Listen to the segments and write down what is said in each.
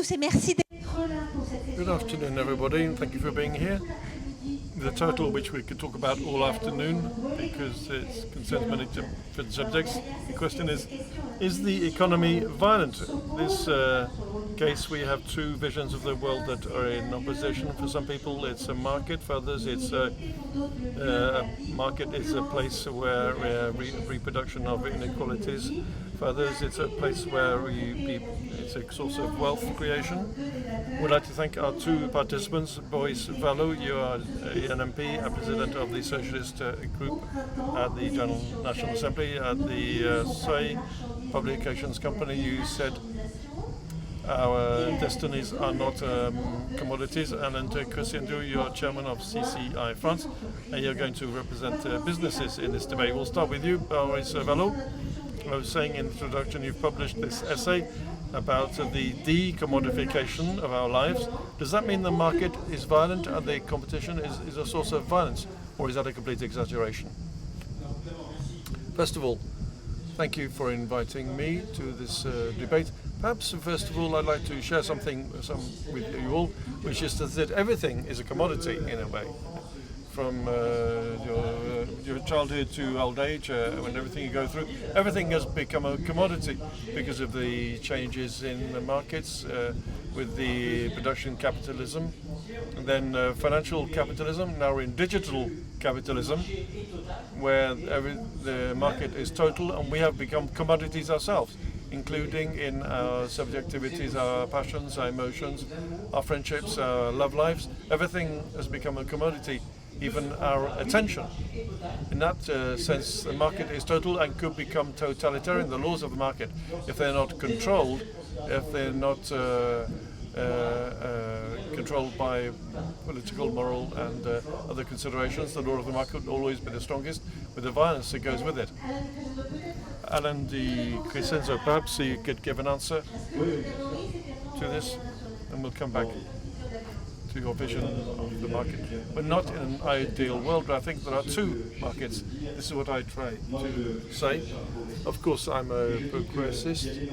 tous et merci d'être là pour cette session. Good afternoon, everybody, and thank you for being here. The title, which we could talk about all afternoon because it concerns many different subjects. The question is the economy violent? This case, we have two visions of the world that are in opposition. For some people, it's a market. For others, it's a market is a place where reproduction of inequalities. For others, it's a place where it's a source of wealth creation. We'd like to thank our two participants. Boris Vallot, you are an MP, a president of the Socialist group at the National Assembly. At the SOE Publications Company, you said our destinies are not commodities. And Christian Dieu, you're chairman of CCI France, and you're going to represent businesses in this debate. We'll start with you, Boris Vallot. I was saying in the introduction, you've published this essay about the decommodification of our lives. Does that mean the market is violent and the competition is a source of violence, or is that a complete exaggeration? First of all, thank you for inviting me to this debate. Perhaps, first of all, I'd like to share something with you all, which is that everything is a commodity in a way. From your childhood to old age, when everything you go through, everything has become a commodity because of the changes in the markets, with the production capitalism, and then financial capitalism. Now we're in digital capitalism, where the market is total, and we have become commodities ourselves, including in our subjectivities, our passions, our emotions, our friendships, our love lives. Everything has become a commodity, even our attention. In that sense, the market is total and could become totalitarian. The laws of the market, if they're not controlled, if they're not controlled by political, moral and other considerations, the law of the market will always be the strongest, with the violence that goes with it. Alain de Crescenzo, perhaps you could give an answer to this, and we'll come back to your vision of the market. We're not in an ideal world, but I think there are two markets. This is what I try to say. Of course, I'm a progressist.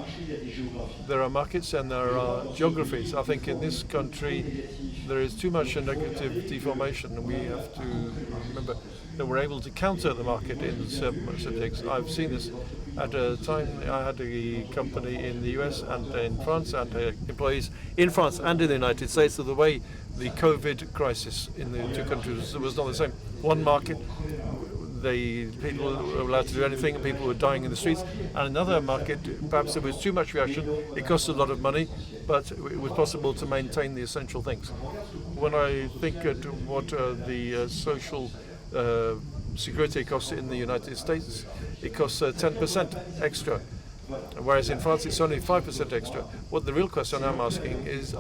There are markets and there are geographies. I think in this country there is too much negative deformation, and we have to remember that we're able to counter the market in certain subjects. I've seen this at a time. I had a company in the US and in France, and employees in France and in the United States. So the way the COVID crisis in the two countries was not the same. One market, people were allowed to do anything, and people were dying in the streets. And another market, perhaps there was too much reaction. It cost a lot of money, but it was possible to maintain the essential things. When I think at what the social security costs in the United States, it costs 10% extra, whereas in France it's only 5% extra. What the real question I'm asking is,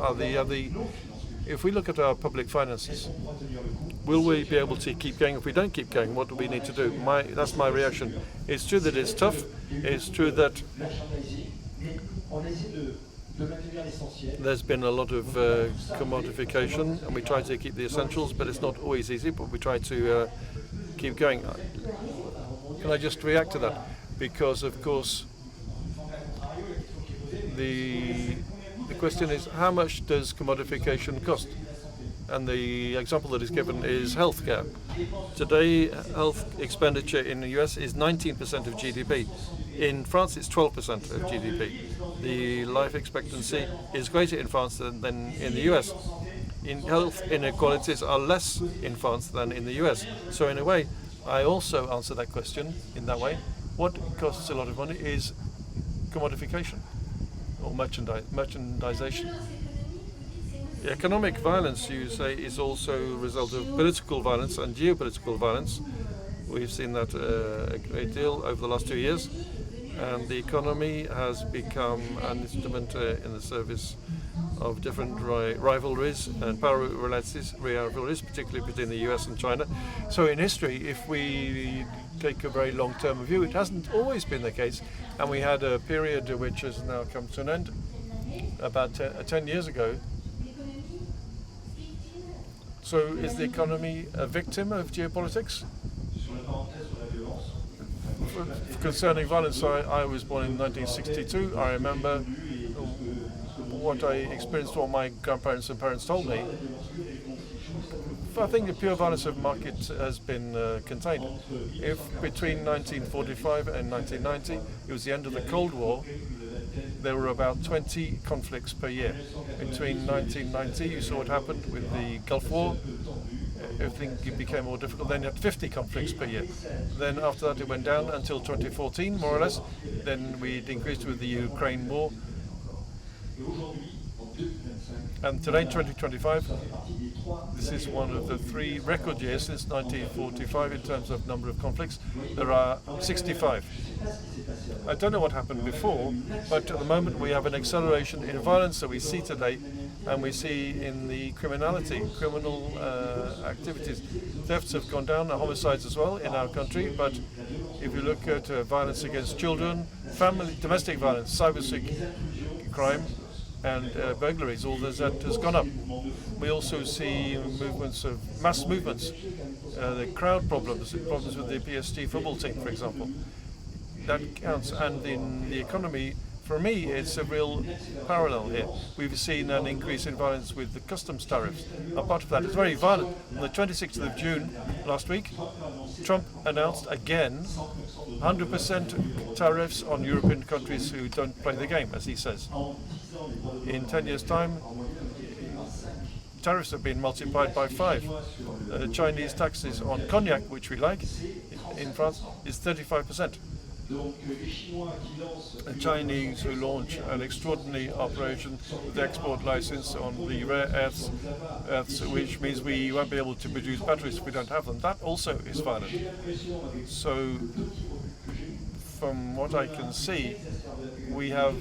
if we look at our public finances, will we be able to keep going? If we don't keep going, what do we need to do? That's my reaction. It's true that it's tough. It's true that there's been a lot of commodification, and we try to keep the essentials, but it's not always easy, but we try to keep going. Can I just react to that? Because, of course, the question is, how much does commodification cost? And the example that is given is healthcare. Today, health expenditure in the US is 19% of GDP. In France, it's 12% of GDP. The life expectancy is greater in France than in the US. In health, inequalities are less in France than in the US. So in a way, I also answer that question in that way. What costs a lot of money is commodification or merchandisation. Economic violence, you say, is also a result of political violence and geopolitical violence. We've seen that a great deal over the last 2 years, and the economy has become an instrument in the service of different rivalries and power rivalries, particularly between the US and China. So in history, if we take a very long-term view, it hasn't always been the case, and we had a period which has now come to an end about 10 years ago. So is the economy a victim of geopolitics? Concerning violence, I was born in 1962. I remember what I experienced, what my grandparents and parents told me, I think the pure violence of market has been contained. If between 1945 and 1990, it was the end of the Cold War, there were about 20 conflicts per year. Between 1990, you saw what happened with the Gulf War. Everything became more difficult. Then you had 50 conflicts per year. Then after that, it went down until 2014, more or less. Then we increased with the Ukraine war. And today, in 2025, this is one of the 3 record years since 1945 in terms of number of conflicts. There are 65. I don't know what happened before, but at the moment we have an acceleration in violence that we see today, and we see in the criminality, criminal activities. Thefts have gone down, homicides as well in our country, but if you look at violence against children, domestic violence, cyber crime, and burglaries, all that has gone up. We also see mass movements, the crowd problems with the PSG football team, for example. That counts. And in the economy, for me, it's a real parallel here. We've seen an increase in violence with the customs tariffs. A part of that is very violent. On the 26th of June last week, Trump announced again 100% tariffs on European countries who don't play the game, as he says. In 10 years' time, tariffs have been multiplied by 5. Chinese taxes on cognac, which we like, in France, is 35%. The Chinese who launch an extraordinary operation with the export license on the rare earths, which means we won't be able to produce batteries if we don't have them. That also is violent. So, from what I can see, we have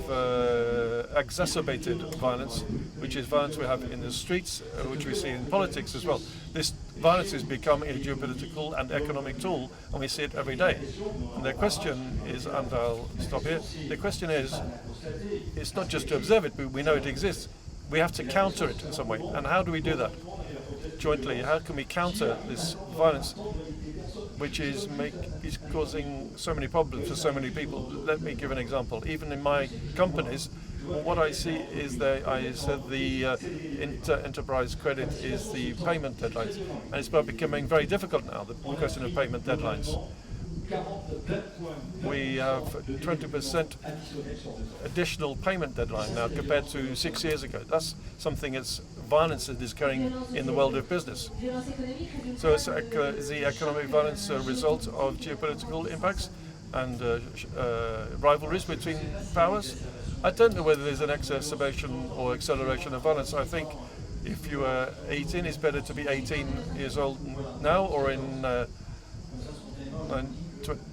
exacerbated violence, which is violence we have in the streets, which we see in politics as well. This violence is becoming a geopolitical and economic tool, and we see it every day. And the question is, and I'll stop here, the question is, it's not just to observe it, but we know it exists. We have to counter it in some way. And how do we do that? Jointly, how can we counter this violence, which is causing so many problems for so many people? Let me give an example. Even in my companies, what I see is that I said the enterprise credit is the payment deadlines, and it's becoming very difficult now, the question of payment deadlines. We have 20% additional payment deadline now compared to 6 years ago. That's something that's violence that is occurring in the world of business. So is the economic violence a result of geopolitical impacts and rivalries between powers? I don't know whether there's an exacerbation or acceleration of violence. I think if you are 18, it's better to be 18 years old now or in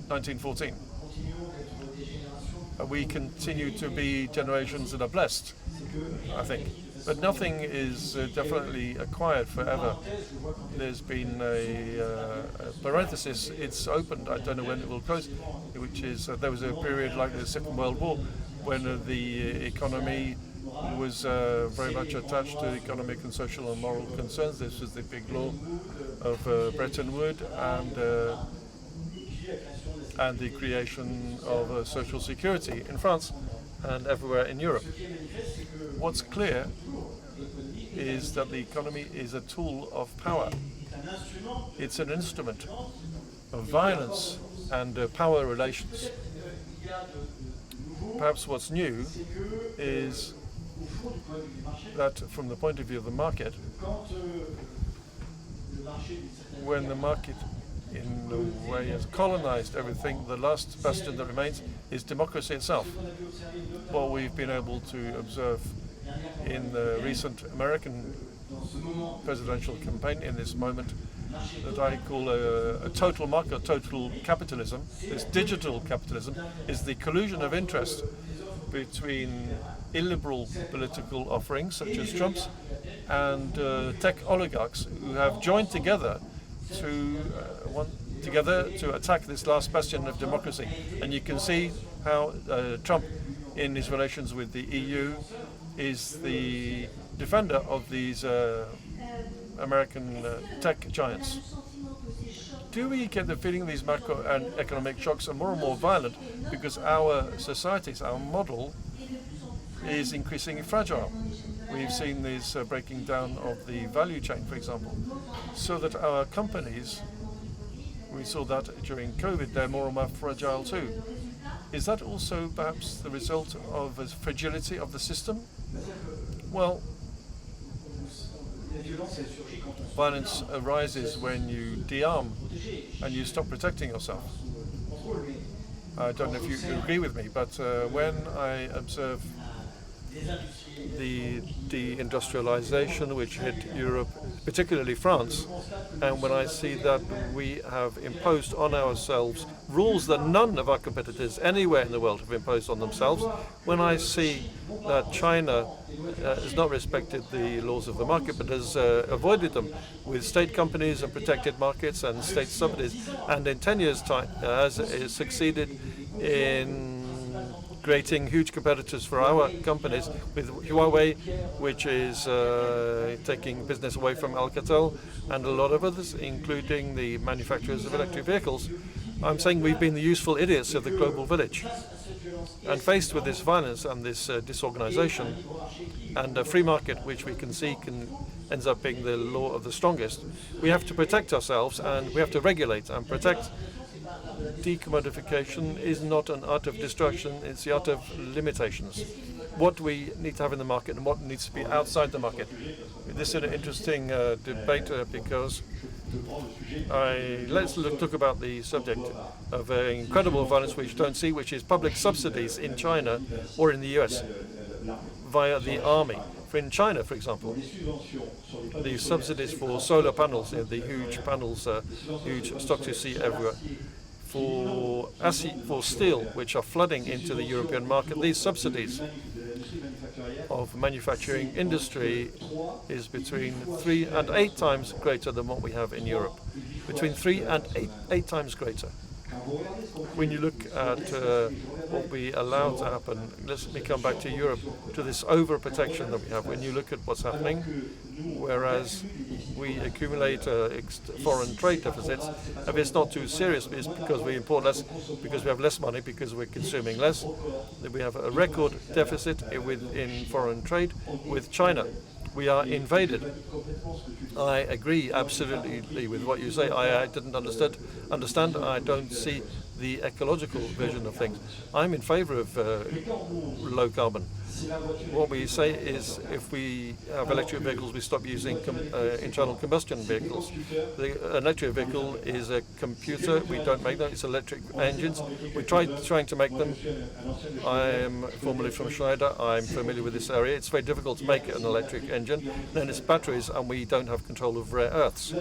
1914. We continue to be generations that are blessed, I think. But nothing is definitely acquired forever. There's been a parenthesis, it's opened, I don't know when it will close, which is there was a period like the Second World War when the economy was very much attached to economic and social and moral concerns. This was the big law of Bretton Woods and the creation of social security in France and everywhere in Europe. What's clear is that the economy is a tool of power. It's an instrument of violence and power relations. Perhaps what's new is that from the point of view of the market, when the market in a way has colonized everything, the last bastion that remains is democracy itself. What we've been able to observe in the recent American presidential campaign in this moment that I call a total market, total capitalism, this digital capitalism, is the collusion of interest between illiberal political offerings such as Trump's and tech oligarchs who have joined together to attack this last bastion of democracy. And you can see how Trump, in his relations with the EU, is the defender of these American tech giants. Do we get the feeling these macro and economic shocks are more and more violent because our societies, our model, is increasingly fragile. We've seen this breaking down of the value chain, for example, so that our companies, we saw that during COVID, they're more and more fragile too. Is that also perhaps the result of a fragility of the system? Well, violence arises when you de-arm and you stop protecting yourself. I don't know if you agree with me, but when I observe the deindustrialization which hit Europe, particularly France, and when I see that we have imposed on ourselves rules that none of our competitors anywhere in the world have imposed on themselves, when I see that China has not respected the laws of the market but has avoided them with state companies and protected markets and state subsidies, and in 10 years' time has succeeded in creating huge competitors for our companies, with Huawei, which is taking business away from Alcatel, and a lot of others, including the manufacturers of electric vehicles. I'm saying we've been the useful idiots of the global village. And faced with this violence and this disorganization, and a free market, which we can see ends up being the law of the strongest, we have to protect ourselves and we have to regulate and protect. Decommodification is not an art of destruction, it's the art of limitations. What we need to have in the market and what needs to be outside the market. This is an interesting debate because let's talk about the subject of incredible violence which you don't see, which is public subsidies in China or in the US via the army. In China, for example, the subsidies for solar panels, the huge panels, huge stocks you see everywhere, for steel, which are flooding into the European market, these subsidies of manufacturing industry is between 3 and 8 times greater than what we have in Europe. Between 3 and 8 times greater. When you look at what we allow to happen, let me come back to Europe, to this overprotection that we have. When you look at what's happening, whereas we accumulate foreign trade deficits, if it's not too serious, it's because we import less, because we have less money, because we're consuming less. We have a record deficit in foreign trade with China. We are invaded. I agree absolutely with what you say. I didn't understand. I don't see the ecological vision of things. I'm in favor of low carbon. What we say is if we have electric vehicles, we stop using internal combustion vehicles. The electric vehicle is a computer. We don't make them. It's electric engines. We trying to make them. I am formerly from Schneider. I'm familiar with this area. It's very difficult to make an electric engine. Then it's batteries, and we don't have control of rare earths.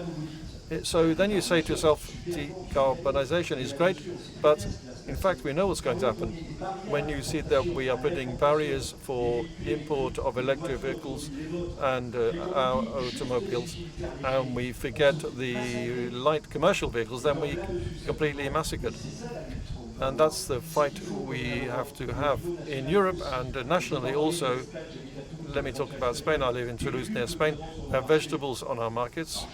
So then you say to yourself, decarbonization is great, but in fact we know what's going to happen. When you see that we are putting barriers for import of electric vehicles and our automobiles, and we forget the light commercial vehicles, then we completely massacred. And that's the fight we have to have in Europe and nationally also. Let me talk about Spain. I live in Toulouse, near Spain. We have vegetables on our markets.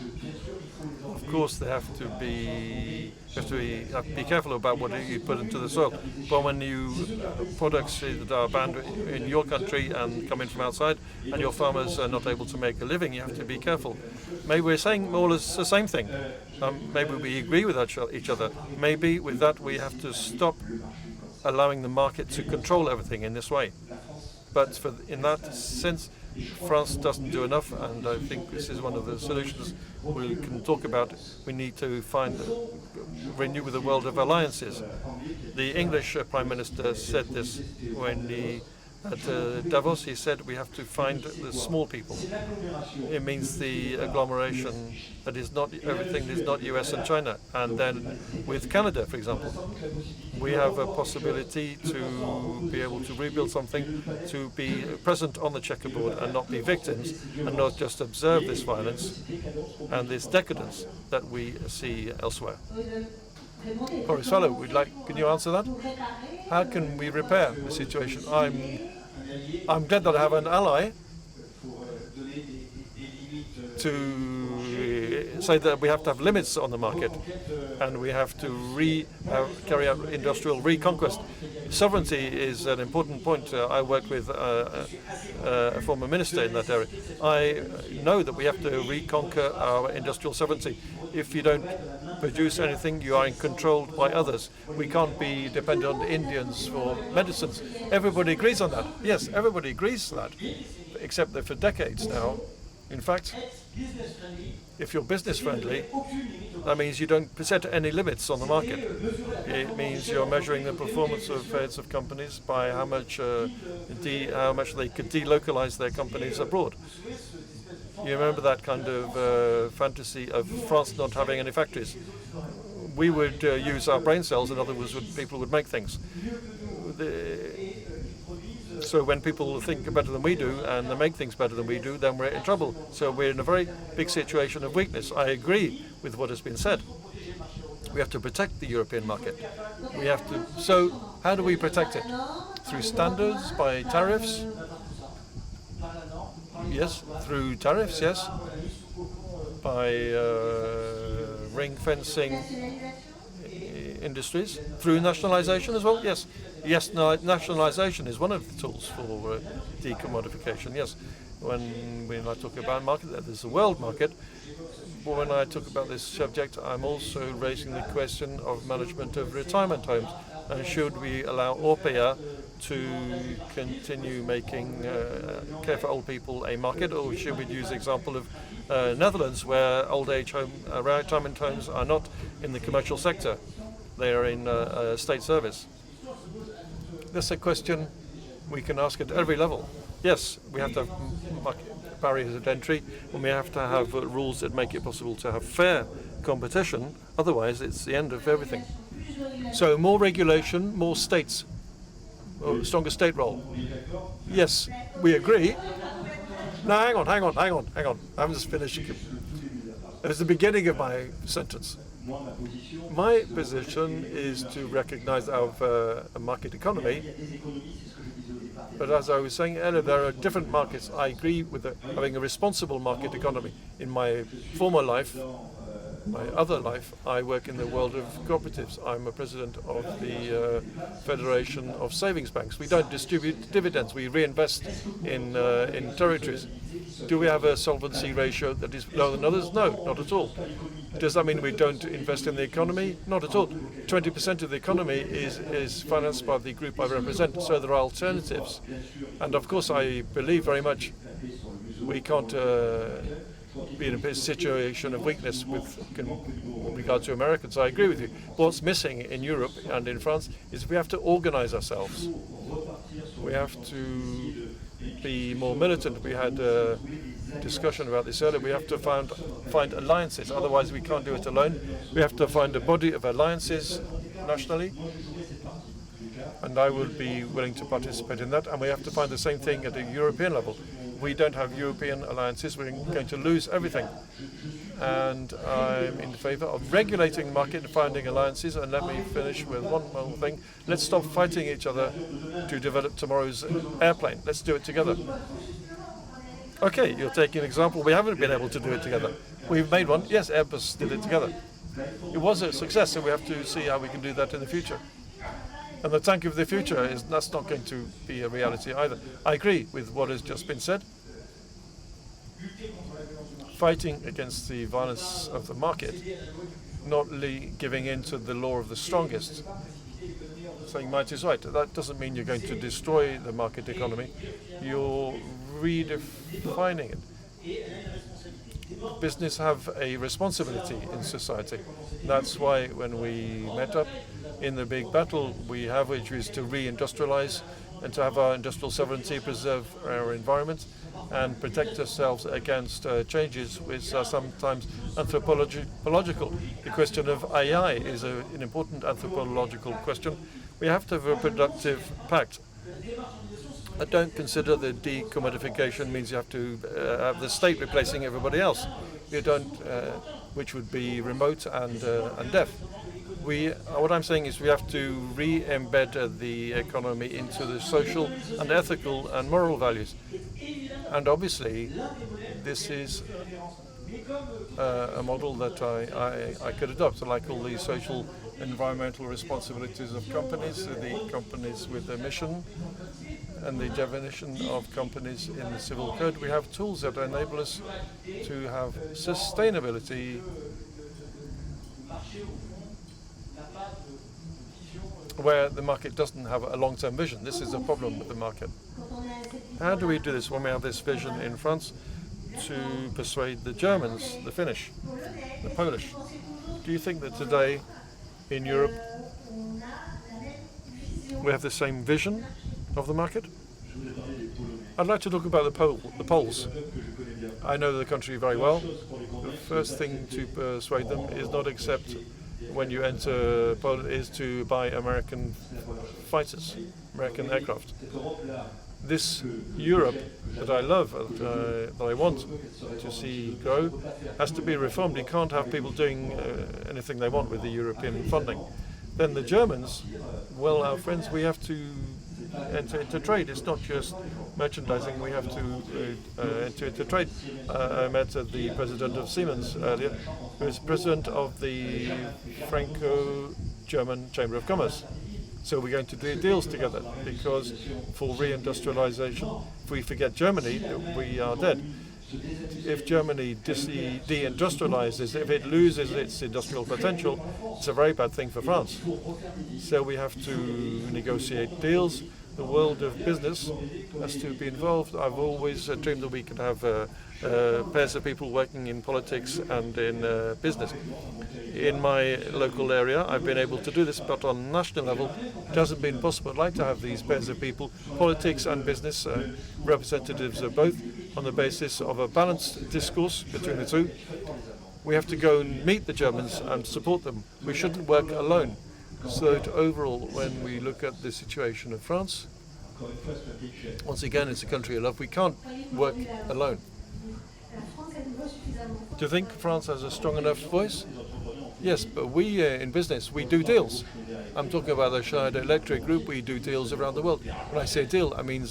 Of course, they have to be careful about what you put into the soil. But when you products that are banned in your country and come in from outside, and your farmers are not able to make a living, you have to be careful. Maybe we're saying more or less the same thing. Maybe we agree with each other. Maybe with that we have to stop allowing the market to control everything in this way. But in that sense, France doesn't do enough, and I think this is one of the solutions we can talk about. We need to renew the world of alliances. The English Prime Minister said this when at Davos. He said we have to find the small people. It means the agglomeration that is not everything is not US and China. And then with Canada, for example, we have a possibility to be able to rebuild something, to be present on the checkerboard and not be victims, and not just observe this violence and this decadence that we see elsewhere. Conversely, can you answer that? How can we repair the situation? I'm glad that I have an ally to say that we have to have limits on the market, and we have to carry out industrial reconquest. Sovereignty is an important point. I worked with a former minister in that area. I know that we have to reconquer our industrial sovereignty. If you don't produce anything, you are controlled by others. We can't be dependent on the Indians for medicines. Everybody agrees on that. Yes, everybody agrees on that, except that for decades now, in fact, if you're business friendly, that means you don't set any limits on the market. It means you're measuring the performance of heads of companies by how much they could delocalize their companies abroad. You remember that kind of fantasy of France not having any factories. We would use our brain cells, in other words, people would make things. So when people think better than we do and they make things better than we do, then we're in trouble. So we're in a very big situation of weakness. I agree with what has been said. We have to protect the European market. We have to. So how do we protect it? Through standards, by tariffs? Yes, through tariffs, yes. By ring fencing industries. Through nationalization as well, yes. Yes, nationalization is one of the tools for decommodification, yes. When I talk about market, there's a world market. But when I talk about this subject, I'm also raising the question of management of retirement homes. And should we allow Orpea to continue making care for old people a market, or should we use the example of Netherlands, where old age retirement homes are not in the commercial sector, they are in state service? That's a question we can ask at every level. Yes, we have to have barriers of entry, and we have to have rules that make it possible to have fair competition. Otherwise, it's the end of everything. So more regulation, more states, stronger state role. Yes, we agree. No, hang on. I haven't just finished. It was the beginning of my sentence. My position is to recognize our market economy, but as I was saying earlier, there are different markets. I agree with having a responsible market economy. In my former life, my other life, I work in the world of cooperatives. I'm a president of the Federation of Savings Banks. We don't distribute dividends. We reinvest in territories. Do we have a solvency ratio that is lower than others? No, not at all. Does that mean we don't invest in the economy? Not at all. 20% of the economy is financed by the group I represent, so there are alternatives. And of course, I believe very much we can't be in a situation of weakness with regard to Americans. I agree with you. What's missing in Europe and in France is we have to organize ourselves. We have to be more militant. We had a discussion about this earlier. We have to find alliances. Otherwise, we can't do it alone. We have to find a body of alliances nationally, and I would be willing to participate in that. And we have to find the same thing at a European level. We don't have European alliances, we're going to lose everything. And I'm in favor of regulating the market and finding alliances. And let me finish with one more thing. Let's stop fighting each other to develop tomorrow's airplane. Let's do it together. Okay, you're taking an example. We haven't been able to do it together. We've made one. Yes, Airbus did it together. It was a success, so we have to see how we can do that in the future. And the tank of the future that's not going to be a reality either. I agree with what has just been said. Fighting against the violence of the market, not giving in to the law of the strongest. Saying might is right. That doesn't mean you're going to destroy the market economy. You're redefining it. Business have a responsibility in society. That's why when we met up in the big battle we have, which is to re-industrialize and to have our industrial sovereignty, preserve our environment, and protect ourselves against changes which are sometimes anthropological. The question of AI is an important anthropological question. We have to have a productive pact. I don't consider that decommodification means you have to have the state replacing everybody else. You don't, which would be remote and deaf. What I'm saying is we have to re-embed the economy into the social and ethical and moral values. And obviously, this is a model that I could adopt, like all the social environmental responsibilities of companies, the companies with a mission, and the definition of companies in the civil code. We have tools that enable us to have sustainability where the market doesn't have a long-term vision. This is a problem with the market. How do we do this when we have this vision in France to persuade the Germans, the Finnish, the Polish? Do you think that today in Europe we have the same vision of the market? I'd like to talk about the Poles. I know the country very well. The first thing to persuade them is not accept when you enter Poland is to buy American fighters, American aircraft. This Europe that I love, that I want to see grow, has to be reformed. You can't have people doing anything they want with the European funding. Then the Germans, well, our friends, we have to enter into trade. It's not just merchandising, we have to enter into trade. I met the president of Siemens earlier, who is president of the Franco-German Chamber of Commerce. So we're going to do deals together, because for reindustrialization, if we forget Germany, we are dead. If Germany deindustrializes, if it loses its industrial potential, it's a very bad thing for France. So we have to negotiate deals. The world of business has to be involved. I've always dreamed that we could have pairs of people working in politics and in business. In my local area, I've been able to do this, but on national level, it hasn't been possible. I'd like to have these pairs of people, politics and business, representatives of both, on the basis of a balanced discourse between the two. We have to go and meet the Germans and support them. We shouldn't work alone. So that overall, when we look at the situation of France, once again, it's a country of love. We can't work alone. Do you think France has a strong enough voice? Yes, but we in business, we do deals. I'm talking about the Schneider Electric Group. We do deals around the world. When I say deal, I mean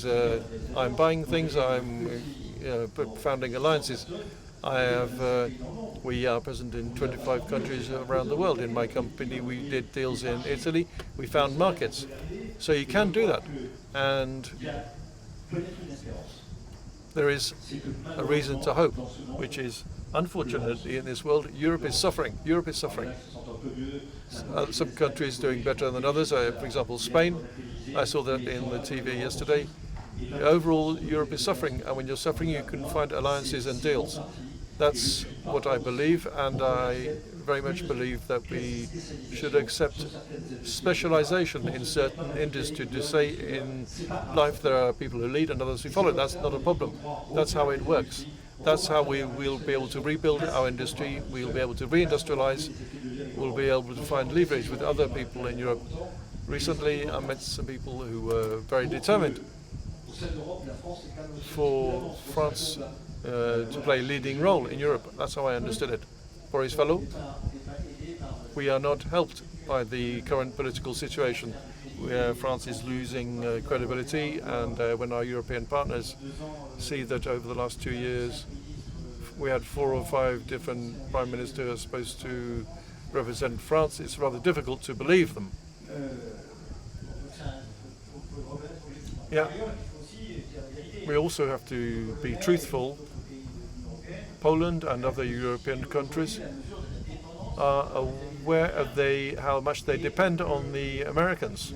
I'm buying things, I'm founding alliances. We are present in 25 countries around the world. In my company, we did deals in Italy. We found markets. So you can do that. And there is a reason to hope, which is, unfortunately, in this world, Europe is suffering. Europe is suffering. Some countries doing better than others. For example, Spain. I saw that in the TV yesterday. Overall, Europe is suffering. And when you're suffering, you can find alliances and deals. That's what I believe, and I very much believe that we should accept specialization in certain industries. To say in life there are people who lead and others who follow. That's not a problem. That's how it works. That's how we will be able to rebuild our industry. We'll be able to reindustrialize. We'll be able to find leverage with other people in Europe. Recently, I met some people who were very determined for France to play a leading role in Europe. That's how I understood it. For his fellow, we are not helped by the current political situation, where France is losing credibility, and when our European partners see that over the last 2 years we had 4 or 5 different prime ministers supposed to represent France, it's rather difficult to believe them. Yeah. We also have to be truthful. Poland and other European countries are aware of how much they depend on the Americans.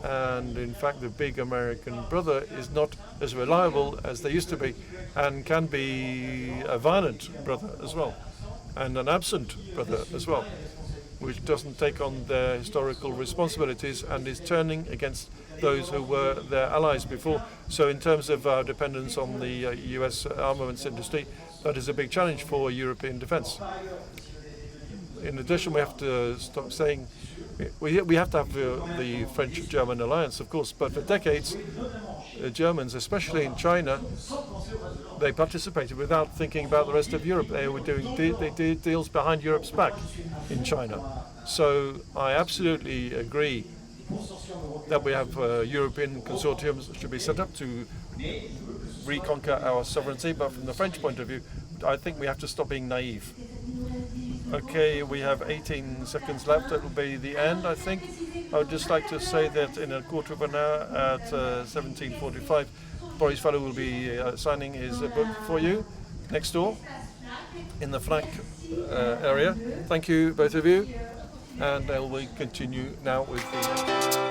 And in fact, the big American brother is not as reliable as they used to be, and can be a violent brother as well, and an absent brother as well, which doesn't take on their historical responsibilities and is turning against those who were their allies before. So in terms of our dependence on the US armaments industry, that is a big challenge for European defense. In addition, we have to stop saying, we have to have the French-German alliance, of course, but for decades, the Germans, especially in China, they participated without thinking about the rest of Europe. They were they did deals behind Europe's back in China. So I absolutely agree that we have European consortiums that should be set up to reconquer our sovereignty, but from the French point of view, I think we have to stop being naive. Okay, we have 18 seconds left. That will be the end, I think. I would just like to say that in a quarter of an hour at 17:45, Boris Valleau will be signing his book for you next door in the FNAC area. Thank you, both of you. And we continue now with the